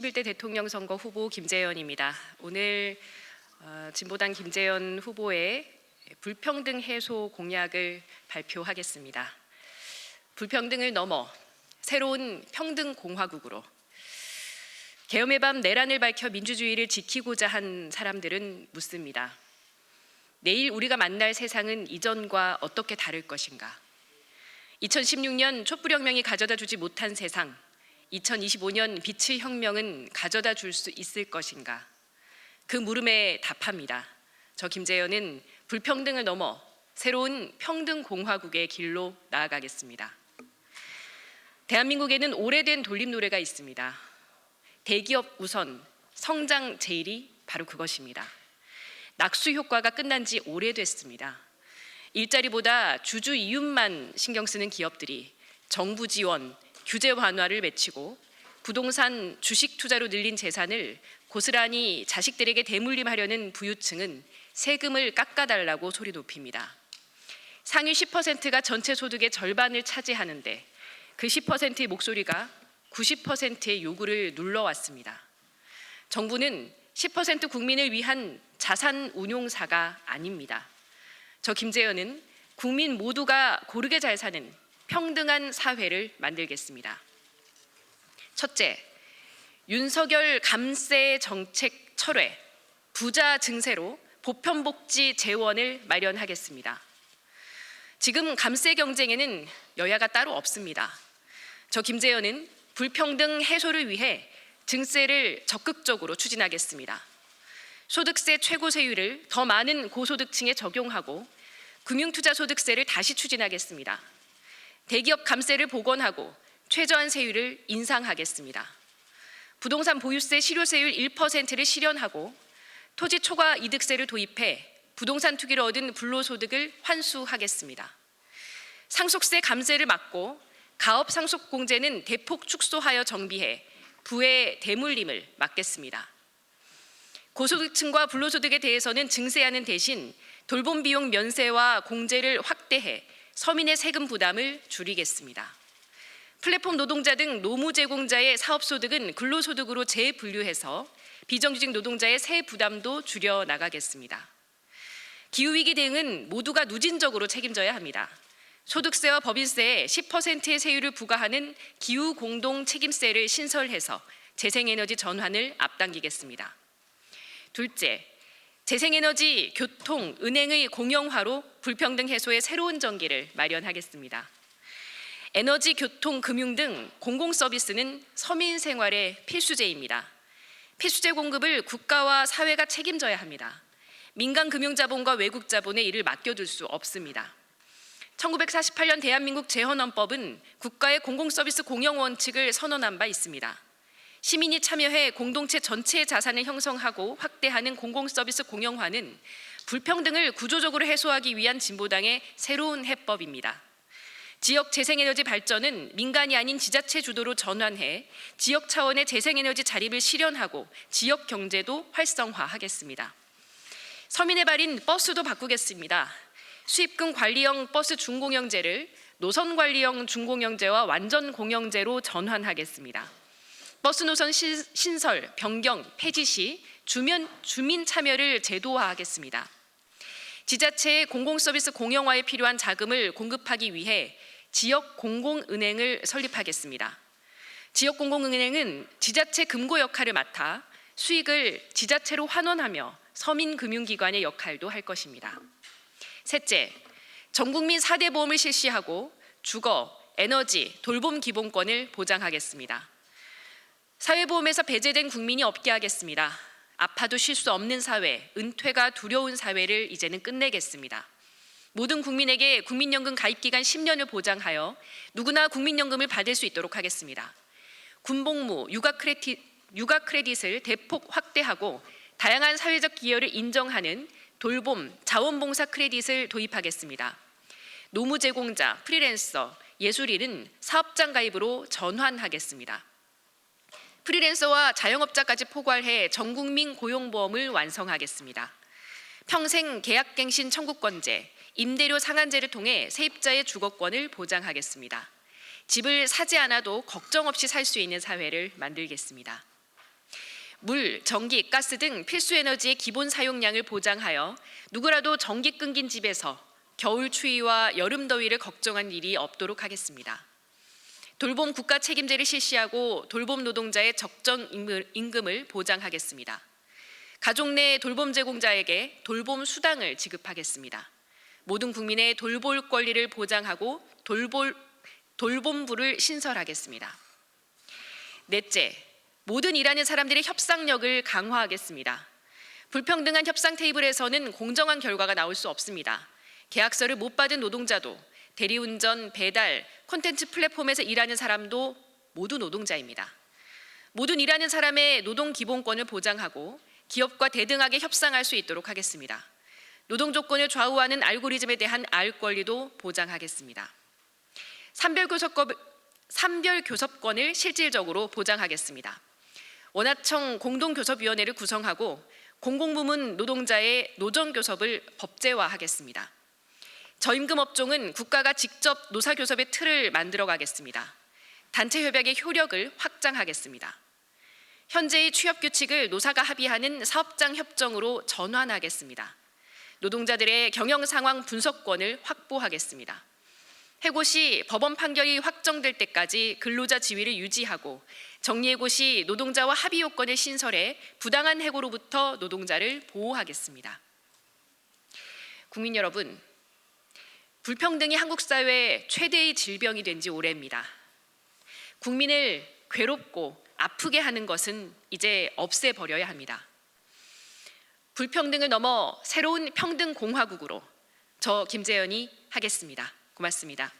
11대 대통령 선거 후보 김재현입니다. 오늘 진보당 김재현 후보의 불평등 해소 공약을 발표하겠습니다. 불평등을 넘어 새로운 평등 공화국으로 계엄의 밤 내란을 밝혀 민주주의를 지키고자 한 사람들은 묻습니다. 내일 우리가 만날 세상은 이전과 어떻게 다를 것인가? 2016년 촛불혁명이 가져다 주지 못한 세상, 2025년 빛의 혁명은 가져다 줄 수 있을 것인가? 그 물음에 답합니다. 저 김재현은 불평등을 넘어 새로운 평등 공화국의 길로 나아가겠습니다. 대한민국에는 오래된 돌림 노래가 있습니다. 대기업 우선, 성장 제일이 바로 그것입니다. 낙수 효과가 끝난 지 오래됐습니다. 일자리보다 주주 이윤만 신경 쓰는 기업들이 정부 지원, 규제 완화를 외치고 부동산 주식 투자로 늘린 재산을 고스란히 자식들에게 대물림하려는 부유층은 세금을 깎아달라고 소리 높입니다. 상위 10%가 전체 소득의 절반을 차지하는데 그 10%의 목소리가 90%의 요구를 눌러왔습니다. 정부는 10% 국민을 위한 자산 운용사가 아닙니다. 저 김재현은 국민 모두가 고르게 잘 사는 평등한 사회를 만들겠습니다. 첫째, 윤석열 감세 정책 철회, 부자 증세로 보편복지 재원을 마련하겠습니다. 지금 감세 경쟁에는 여야가 따로 없습니다. 저 김재현은 불평등 해소를 위해 증세를 적극적으로 추진하겠습니다. 소득세 최고세율을 더 많은 고소득층에 적용하고 금융투자소득세를 다시 추진하겠습니다. 대기업 감세를 복원하고 최저한세율을 인상하겠습니다. 부동산 보유세 실효세율 1%를 실현하고 토지 초과 이득세를 도입해 부동산 투기를 얻은 불로소득을 환수하겠습니다. 상속세 감세를 막고 가업 상속공제는 대폭 축소하여 정비해 부의 대물림을 막겠습니다. 고소득층과 불로소득에 대해서는 증세하는 대신 돌봄 비용 면세와 공제를 확대해 서민의 세금 부담을 줄이겠습니다. 플랫폼 노동자 등 노무 제공자의 사업소득은 근로소득으로 재분류해서 비정규직 노동자의 세 부담도 줄여 나가겠습니다. 기후위기 대응은 모두가 누진적으로 책임져야 합니다. 소득세와 법인세에 10%의 세율을 부과하는 기후공동책임세를 신설해서 재생에너지 전환을 앞당기겠습니다. 둘째, 재생에너지, 교통, 은행의 공영화로 불평등 해소의 새로운 전기를 마련하겠습니다. 에너지, 교통, 금융 등 공공서비스는 서민 생활의 필수제입니다. 필수제 공급을 국가와 사회가 책임져야 합니다. 민간 금융자본과 외국 자본에 이를 맡겨둘 수 없습니다. 1948년 대한민국 재헌헌법은 국가의 공공서비스 공영 원칙을 선언한 바 있습니다. 시민이 참여해 공동체 전체의 자산을 형성하고 확대하는 공공서비스 공영화는 불평등을 구조적으로 해소하기 위한 진보당의 새로운 해법입니다. 지역 재생에너지 발전은 민간이 아닌 지자체 주도로 전환해 지역 차원의 재생에너지 자립을 실현하고 지역 경제도 활성화하겠습니다. 서민의 발인 버스도 바꾸겠습니다. 수입금 관리형 버스 준공영제를 노선 관리형 준공영제와 완전 공영제로 전환하겠습니다. 버스 노선 신설, 변경, 폐지 시 주민 참여를 제도화하겠습니다. 지자체의 공공서비스 공영화에 필요한 자금을 공급하기 위해 지역 공공은행을 설립하겠습니다. 지역 공공은행은 지자체 금고 역할을 맡아 수익을 지자체로 환원하며 서민금융기관의 역할도 할 것입니다. 셋째, 전국민 4대 보험을 실시하고 주거, 에너지, 돌봄 기본권을 보장하겠습니다. 사회보험에서 배제된 국민이 없게 하겠습니다. 아파도 쉴 수 없는 사회, 은퇴가 두려운 사회를 이제는 끝내겠습니다. 모든 국민에게 국민연금 가입기간 10년을 보장하여 누구나 국민연금을 받을 수 있도록 하겠습니다. 군복무, 육아 크레딧을 대폭 확대하고 다양한 사회적 기여를 인정하는 돌봄, 자원봉사 크레딧을 도입하겠습니다. 노무 제공자, 프리랜서, 예술인은 사업장 가입으로 전환하겠습니다. 프리랜서와 자영업자까지 포괄해 전국민 고용보험을 완성하겠습니다. 평생 계약갱신 청구권제, 임대료 상한제를 통해 세입자의 주거권을 보장하겠습니다. 집을 사지 않아도 걱정 없이 살 수 있는 사회를 만들겠습니다. 물, 전기, 가스 등 필수 에너지의 기본 사용량을 보장하여 누구라도 전기 끊긴 집에서 겨울 추위와 여름 더위를 걱정한 일이 없도록 하겠습니다. 돌봄 국가 책임제를 실시하고 돌봄 노동자의 적정 임금을 보장하겠습니다. 가족 내 돌봄 제공자에게 돌봄 수당을 지급하겠습니다. 모든 국민의 돌볼 권리를 보장하고 돌봄부를 신설하겠습니다. 넷째, 모든 일하는 사람들의 협상력을 강화하겠습니다. 불평등한 협상 테이블에서는 공정한 결과가 나올 수 없습니다. 계약서를 못 받은 노동자도 대리운전, 배달, 콘텐츠 플랫폼에서 일하는 사람도 모두 노동자입니다. 모든 일하는 사람의 노동 기본권을 보장하고 기업과 대등하게 협상할 수 있도록 하겠습니다. 노동 조건을 좌우하는 알고리즘에 대한 알 권리도 보장하겠습니다. 산별교섭권을 실질적으로 보장하겠습니다. 원하청 공동교섭위원회를 구성하고 공공부문 노동자의 노정교섭을 법제화하겠습니다. 저임금 업종은 국가가 직접 노사교섭의 틀을 만들어가겠습니다. 단체협약의 효력을 확장하겠습니다. 현재의 취업규칙을 노사가 합의하는 사업장 협정으로 전환하겠습니다. 노동자들의 경영상황 분석권을 확보하겠습니다. 해고 시 법원 판결이 확정될 때까지 근로자 지위를 유지하고 정리해고 시 노동자와 합의 요건을 신설해 부당한 해고로부터 노동자를 보호하겠습니다. 국민 여러분, 불평등이 한국 사회의 최대의 질병이 된 지 오래입니다. 국민을 괴롭고 아프게 하는 것은 이제 없애버려야 합니다. 불평등을 넘어 새로운 평등 공화국으로 저 김재현이 하겠습니다. 고맙습니다.